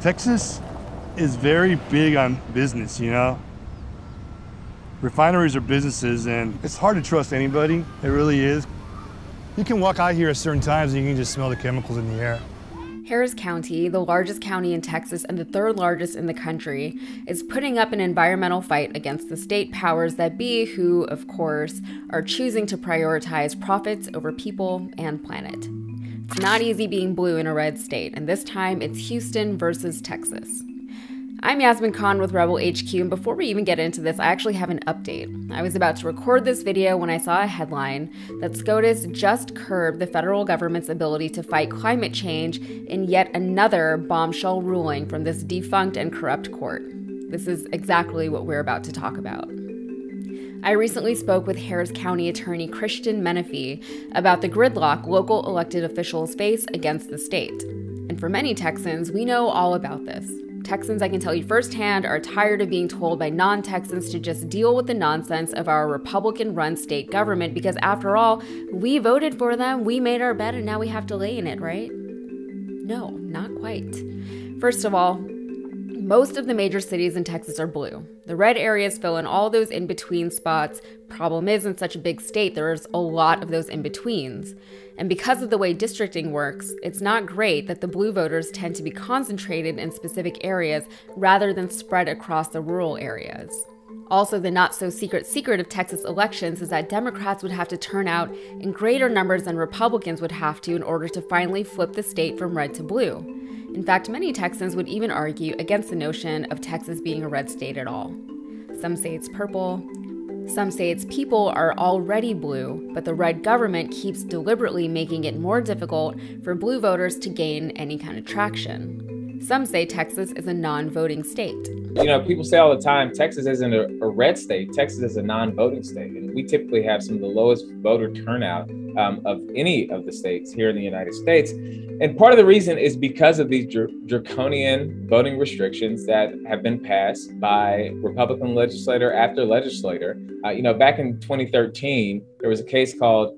Texas is very big on business, you know? Refineries are businesses, and it's hard to trust anybody. It really is. You can walk out here at certain times and you can just smell the chemicals in the air. Harris County, the largest county in Texas and the third largest in the country, is putting up an environmental fight against the state powers that be, who, of course, are choosing to prioritize profits over people and planet. It's not easy being blue in a red state, and this time it's Houston versus Texas. I'm Yasmin Khan with Rebel HQ, and before we even get into this, I actually have an update. I was about to record this video when I saw a headline that SCOTUS just curbed the federal government's ability to fight climate change in yet another bombshell ruling from this defunct and corrupt court. This is exactly what we're about to talk about. I recently spoke with Harris County attorney Christian Menefee about the gridlock local elected officials face against the state. And for many Texans, we know all about this. Texans, I can tell you firsthand, are tired of being told by non-Texans to just deal with the nonsense of our Republican-run state government because, after all, we voted for them, we made our bed, and now we have to lay in it, right? No, not quite. First of all, most of the major cities in Texas are blue. The red areas fill in all those in-between spots. Problem is, in such a big state, there's a lot of those in-betweens. And because of the way districting works, it's not great that the blue voters tend to be concentrated in specific areas rather than spread across the rural areas. Also, the not-so-secret of Texas elections is that Democrats would have to turn out in greater numbers than Republicans would have to in order to finally flip the state from red to blue. In fact, many Texans would even argue against the notion of Texas being a red state at all. Some say it's purple. Some say its people are already blue, but the red government keeps deliberately making it more difficult for blue voters to gain any kind of traction. Some say Texas is a non-voting state. You know, people say all the time, Texas isn't a red state, Texas is a non-voting state. And we typically have some of the lowest voter turnout of any of the states here in the United States. And part of the reason is because of these draconian voting restrictions that have been passed by Republican legislator after legislator. Back in 2013, there was a case called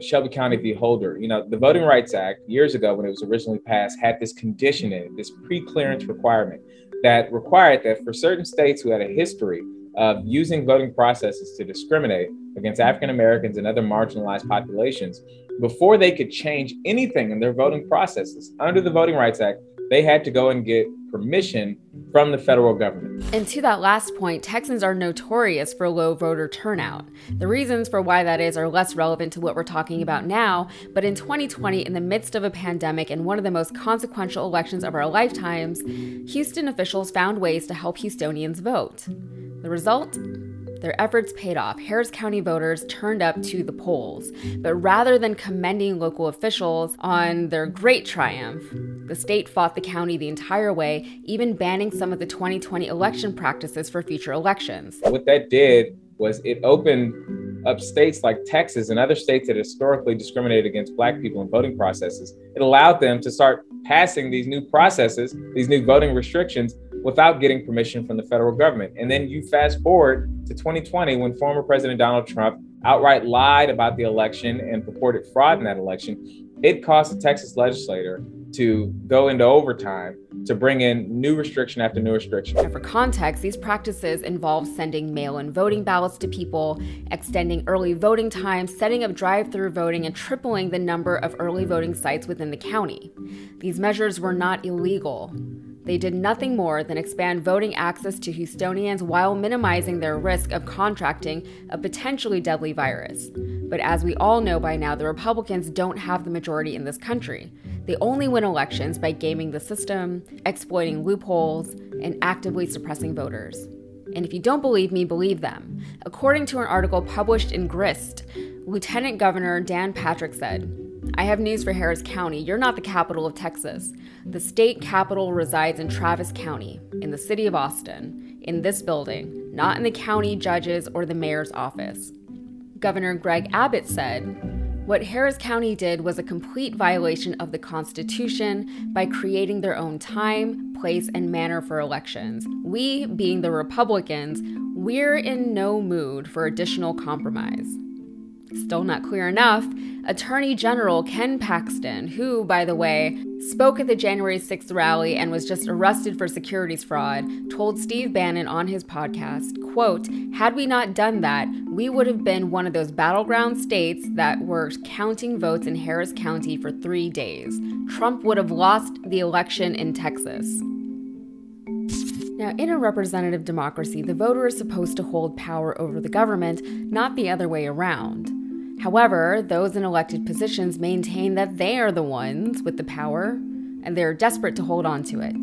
Shelby County v. Holder. You know, the Voting Rights Act years ago when it was originally passed had this condition in it, this pre-clearance requirement that required that for certain states who had a history of using voting processes to discriminate against African Americans and other marginalized populations, before they could change anything in their voting processes under the Voting Rights Act, they had to go and get permission from the federal government. And to that last point, Texans are notorious for low voter turnout. The reasons for why that is are less relevant to what we're talking about now, but in 2020, in the midst of a pandemic and one of the most consequential elections of our lifetimes, Houston officials found ways to help Houstonians vote. The result? Their efforts paid off. Harris County voters turned up to the polls. But rather than commending local officials on their great triumph, the state fought the county the entire way, even banning some of the 2020 election practices for future elections. What that did was it opened up states like Texas and other states that historically discriminated against Black people in voting processes. It allowed them to start passing these new processes, these new voting restrictions, without getting permission from the federal government. And then you fast forward to 2020 when former President Donald Trump outright lied about the election and purported fraud in that election. It caused the Texas legislature to go into overtime to bring in new restriction after new restriction. And for context, these practices involve sending mail-in voting ballots to people, extending early voting times, setting up drive-through voting, and tripling the number of early voting sites within the county. These measures were not illegal. They did nothing more than expand voting access to Houstonians while minimizing their risk of contracting a potentially deadly virus. But as we all know by now, the Republicans don't have the majority in this country. They only win elections by gaming the system, exploiting loopholes, and actively suppressing voters. And if you don't believe me, believe them. According to an article published in Grist, Lieutenant Governor Dan Patrick said, "I have news for Harris County. You're not the capital of Texas. The state capital resides in Travis County, in the city of Austin, in this building, not in the county judge's or the mayor's office." Governor Greg Abbott said, "What Harris County did was a complete violation of the Constitution by creating their own time, place, and manner for elections. We, being the Republicans, we're in no mood for additional compromise." Still not clear enough, Attorney General Ken Paxton, who, by the way, spoke at the January 6th rally and was just arrested for securities fraud, told Steve Bannon on his podcast, quote, "Had we not done that, we would have been one of those battleground states that were counting votes in Harris County for 3 days. Trump would have lost the election in Texas." Now, in a representative democracy, the voter is supposed to hold power over the government, not the other way around. However, those in elected positions maintain that they are the ones with the power, and they're desperate to hold on to it.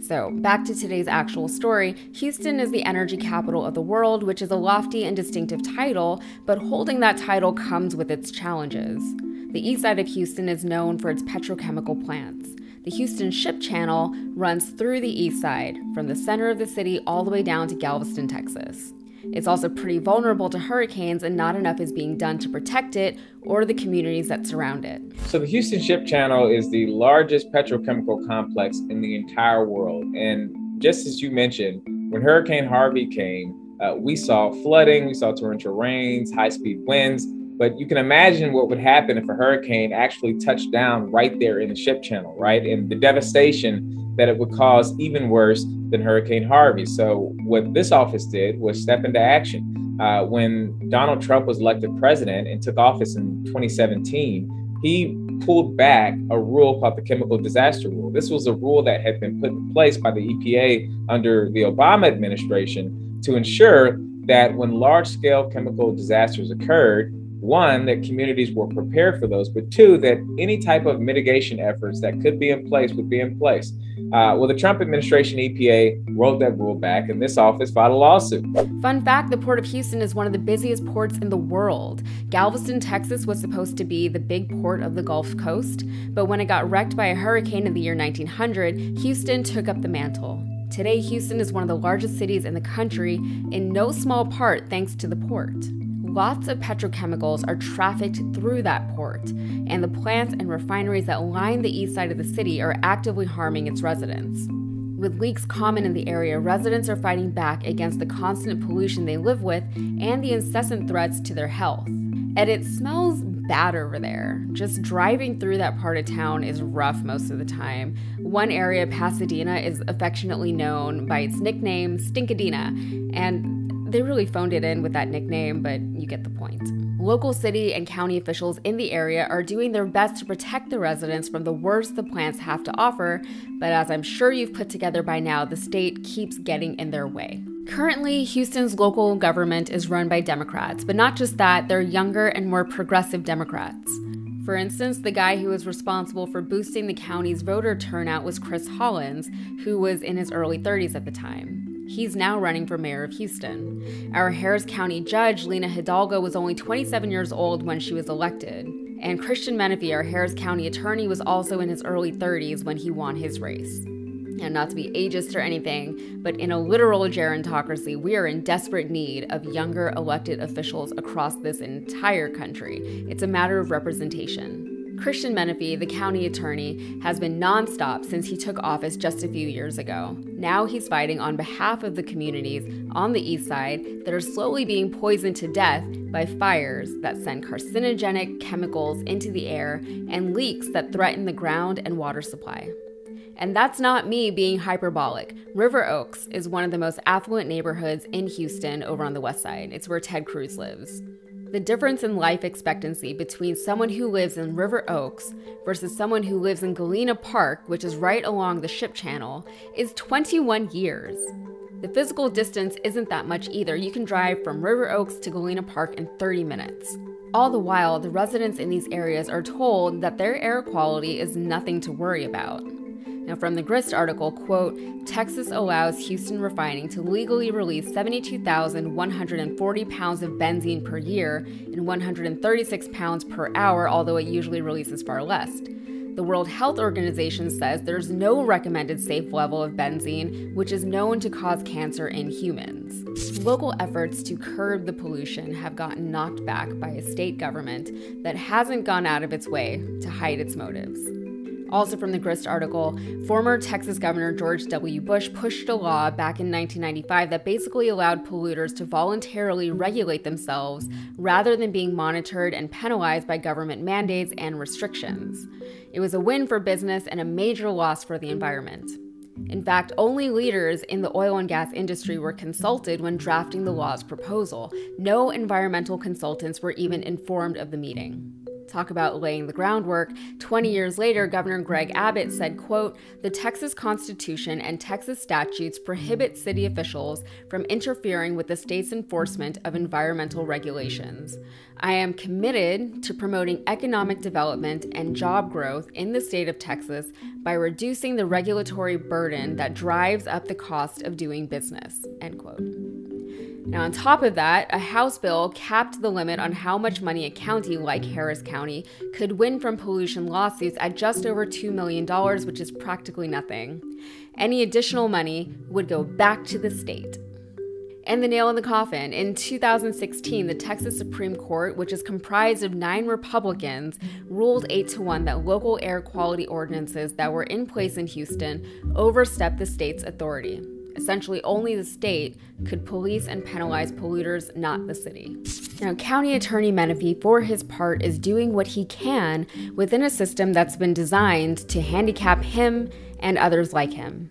So, back to today's actual story, Houston is the energy capital of the world, which is a lofty and distinctive title, but holding that title comes with its challenges. The east side of Houston is known for its petrochemical plants. The Houston Ship Channel runs through the east side, from the center of the city all the way down to Galveston, Texas. It's also pretty vulnerable to hurricanes, and not enough is being done to protect it or the communities that surround it. So the Houston Ship Channel is the largest petrochemical complex in the entire world. And just as you mentioned, when Hurricane Harvey came, we saw flooding, we saw torrential rains, high-speed winds. But you can imagine what would happen if a hurricane actually touched down right there in the ship channel, right? And the devastation that it would cause even worse than Hurricane Harvey. So what this office did was step into action. When Donald Trump was elected president and took office in 2017, he pulled back a rule called the Chemical Disaster Rule. This was a rule that had been put in place by the EPA under the Obama administration to ensure that when large-scale chemical disasters occurred, one, that communities were prepared for those, but two, that any type of mitigation efforts that could be in place would be in place. Well, the Trump administration EPA rolled that rule back, and this office filed a lawsuit. Fun fact, the Port of Houston is one of the busiest ports in the world. Galveston, Texas was supposed to be the big port of the Gulf Coast, but when it got wrecked by a hurricane in the year 1900, Houston took up the mantle. Today, Houston is one of the largest cities in the country, in no small part thanks to the port. Lots of petrochemicals are trafficked through that port, and the plants and refineries that line the east side of the city are actively harming its residents. With leaks common in the area, residents are fighting back against the constant pollution they live with and the incessant threats to their health. And it smells bad over there. Just driving through that part of town is rough most of the time. One area, Pasadena, is affectionately known by its nickname, Stinkadena, and they really phoned it in with that nickname, but you get the point. Local city and county officials in the area are doing their best to protect the residents from the worst the plants have to offer, but as I'm sure you've put together by now, the state keeps getting in their way. Currently, Houston's local government is run by Democrats, but not just that, they're younger and more progressive Democrats. For instance, the guy who was responsible for boosting the county's voter turnout was Chris Hollins, who was in his early 30s at the time. He's now running for mayor of Houston. Our Harris County judge, Lena Hidalgo, was only 27 years old when she was elected. And Christian Menefee, our Harris County attorney, was also in his early 30s when he won his race. And not to be ageist or anything, but in a literal gerontocracy, we are in desperate need of younger elected officials across this entire country. It's a matter of representation. Christian Menefee, the county attorney, has been nonstop since he took office just a few years ago. Now he's fighting on behalf of the communities on the east side that are slowly being poisoned to death by fires that send carcinogenic chemicals into the air and leaks that threaten the ground and water supply. And that's not me being hyperbolic. River Oaks is one of the most affluent neighborhoods in Houston over on the west side. It's where Ted Cruz lives. The difference in life expectancy between someone who lives in River Oaks versus someone who lives in Galena Park, which is right along the ship channel, is 21 years. The physical distance isn't that much either. You can drive from River Oaks to Galena Park in 30 minutes. All the while, the residents in these areas are told that their air quality is nothing to worry about. Now, from the Grist article, quote, Texas allows Houston Refining to legally release 72,140 pounds of benzene per year and 136 pounds per hour, although it usually releases far less. The World Health Organization says there's no recommended safe level of benzene, which is known to cause cancer in humans. Local efforts to curb the pollution have gotten knocked back by a state government that hasn't gone out of its way to hide its motives. Also from the Grist article, former Texas Governor George W. Bush pushed a law back in 1995 that basically allowed polluters to voluntarily regulate themselves rather than being monitored and penalized by government mandates and restrictions. It was a win for business and a major loss for the environment. In fact, only leaders in the oil and gas industry were consulted when drafting the law's proposal. No environmental consultants were even informed of the meeting. Talk about laying the groundwork. 20 years later, Governor Greg Abbott said, quote, "The Texas Constitution and Texas statutes prohibit city officials from interfering with the state's enforcement of environmental regulations. I am committed to promoting economic development and job growth in the state of Texas by reducing the regulatory burden that drives up the cost of doing business," end quote. Now, on top of that, a House bill capped the limit on how much money a county like Harris County could win from pollution lawsuits at just over $2 million, which is practically nothing. Any additional money would go back to the state. And the nail in the coffin. In 2016, the Texas Supreme Court, which is comprised of 9 Republicans, ruled 8-1 that local air quality ordinances that were in place in Houston overstepped the state's authority. Essentially, only the state could police and penalize polluters, not the city. Now, County Attorney Menefee, for his part, is doing what he can within a system that's been designed to handicap him and others like him.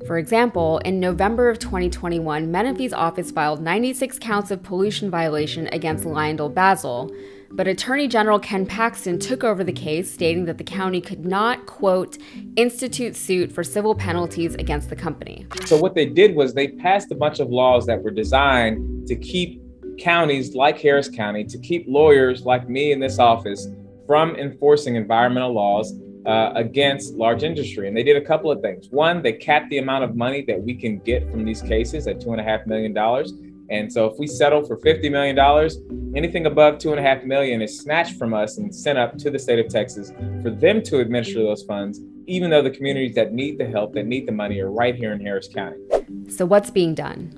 For example, in November of 2021, Menefee's office filed 96 counts of pollution violation against Lyondell Basel, but Attorney General Ken Paxton took over the case, stating that the county could not, quote, "institute suit for civil penalties against the company." So what they did was they passed a bunch of laws that were designed to keep counties like Harris County, to keep lawyers like me in this office from enforcing environmental laws against large industry. And they did a couple of things. One, they capped the amount of money that we can get from these cases at $2.5 million. And so if we settle for $50 million, anything above $2.5 million is snatched from us and sent up to the state of Texas for them to administer those funds, even though the communities that need the help, that need the money, are right here in Harris County. So what's being done?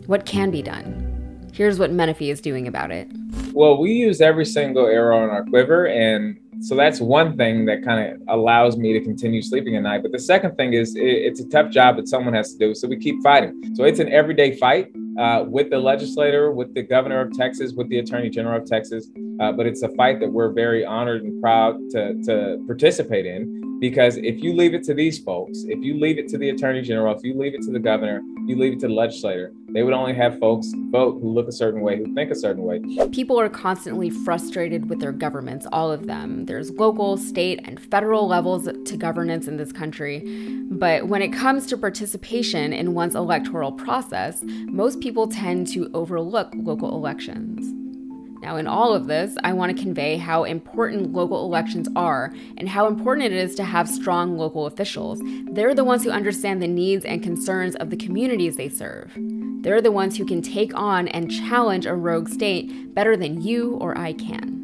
What can be done? Here's what Menefee is doing about it. Well, we use every single arrow in our quiver, and so that's one thing that kind of allows me to continue sleeping at night. But the second thing is it's a tough job that someone has to do, so we keep fighting. So it's an everyday fight with the legislator, with the governor of Texas, with the attorney general of Texas. But it's a fight that we're very honored and proud to participate in. Because if you leave it to these folks, if you leave it to the attorney general, if you leave it to the governor, you leave it to the legislator, they would only have folks vote who look a certain way, who think a certain way. People are constantly frustrated with their governments, all of them. There's local, state, and federal levels to governance in this country. But when it comes to participation in one's electoral process, most people tend to overlook local elections. Now, in all of this, I want to convey how important local elections are and how important it is to have strong local officials. They're the ones who understand the needs and concerns of the communities they serve. They're the ones who can take on and challenge a rogue state better than you or I can.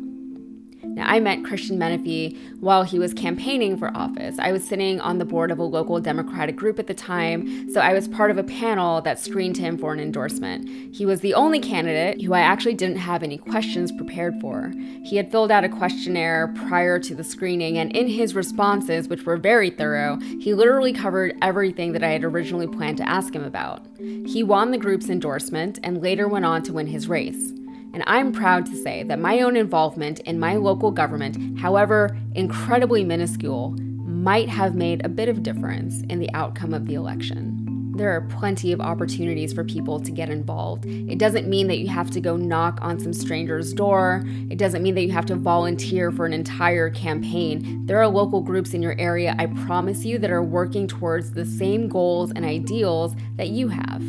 Now, I met Christian Menefee while he was campaigning for office. I was sitting on the board of a local Democratic group at the time, so I was part of a panel that screened him for an endorsement. He was the only candidate who I actually didn't have any questions prepared for. He had filled out a questionnaire prior to the screening, and in his responses, which were very thorough, he literally covered everything that I had originally planned to ask him about. He won the group's endorsement and later went on to win his race. And I'm proud to say that my own involvement in my local government, however incredibly minuscule, might have made a bit of difference in the outcome of the election. There are plenty of opportunities for people to get involved. It doesn't mean that you have to go knock on some stranger's door. It doesn't mean that you have to volunteer for an entire campaign. There are local groups in your area, I promise you, that are working towards the same goals and ideals that you have.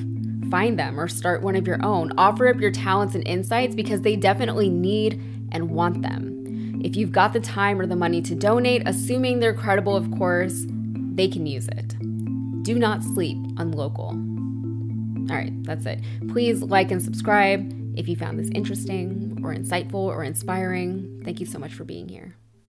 Find them or start one of your own. Offer up your talents and insights because they definitely need and want them. If you've got the time or the money to donate, assuming they're credible, of course, they can use it. Do not sleep on local. All right, that's it. Please like and subscribe if you found this interesting or insightful or inspiring. Thank you so much for being here.